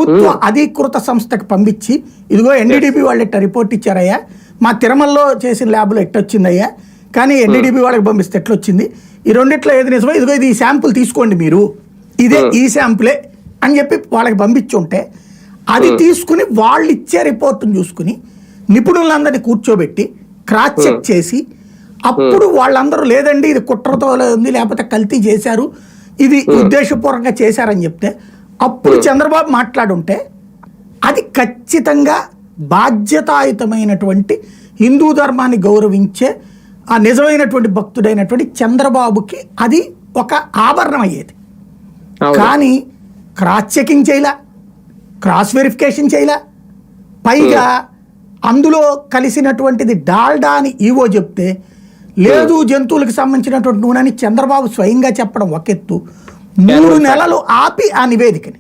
ప్రభుత్వ అధీకృత సంస్థకు పంపించి ఇదిగో ఎన్డీడీబీ వాళ్ళు ఇట్ట రిపోర్ట్ ఇచ్చారయ్యా, మా తిరుమలలో చేసిన ల్యాబ్లో ఎట్టొచ్చిందయ్యా, కానీ ఎన్డీడీబీ వాళ్ళకి పంపిస్తే ఎట్లొచ్చింది, ఈ రెండిట్లో ఏది నిజమో ఇదిగో ఇది ఈ శాంపుల్ తీసుకోండి మీరు, ఇదే ఈ శాంపులే అని చెప్పి వాళ్ళకి పంపించుంటే అది తీసుకుని వాళ్ళు ఇచ్చే రిపోర్టును చూసుకుని నిపుణులందరినీ కూర్చోబెట్టి క్రాస్ చెక్ చేసి అప్పుడు వాళ్ళందరూ లేదండి ఇది కుట్రతో ఉంది లేకపోతే కల్తీ చేశారు ఇది ఉద్దేశపూర్వకంగా చేశారని చెప్తే అప్పుడు చంద్రబాబు మాట్లాడుంటే అది ఖచ్చితంగా బాధ్యతాయుతమైనటువంటి హిందూ ధర్మాన్ని గౌరవించే ఆ నిజమైనటువంటి భక్తుడైనటువంటి చంద్రబాబుకి అది ఒక ఆభరణం అయ్యేది. కానీ క్రాస్ చెకింగ్ చేయలే, క్రాస్ వెరిఫికేషన్ చేయలే, పైగా అందులో కలిసినటువంటిది డాల్డా అని ఈవో చెప్తే లేదు జంతువులకు సంబంధించినటువంటి నూనె అని చంద్రబాబు స్వయంగా చెప్పడం ఒక ఎత్తు. 3 నెలలు ఆపి ఆ నివేదికని,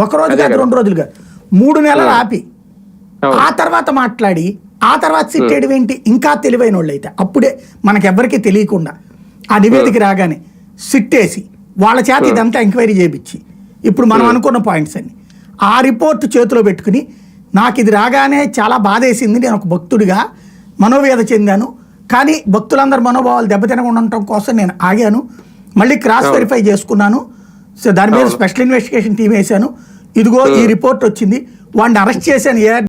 ఒకరోజు కాదు 2 రోజులు కాదు 3 నెలలు ఆపి ఆ తర్వాత మాట్లాడి ఆ తర్వాత సిట్టేయడం ఏంటి, ఇంకా తెలివైన వాళ్ళు అయితే అప్పుడే మనకెవ్వరికీ తెలియకుండా ఆ నివేదిక రాగానే సిట్టేసి వాళ్ళ చేత ఇదంతా ఎంక్వైరీ చేయించి ఇప్పుడు మనం అనుకున్న పాయింట్స్ అన్ని ఆ రిపోర్ట్ చేతిలో పెట్టుకుని నాకు ఇది రాగానే చాలా బాధేసింది, నేను ఒక భక్తుడిగా మనోవేద చెందాను, కానీ భక్తులందరూ మనోభావాలు దెబ్బతినకుండా ఉండటం కోసం నేను ఆగాను, మళ్ళీ క్రాస్ వెరిఫై చేసుకున్నాను, సో దాని మీద స్పెషల్ ఇన్వెస్టిగేషన్ టీం వేశాను, ఇదిగో ఈ రిపోర్ట్ వచ్చింది, వాడిని అరెస్ట్ చేశాను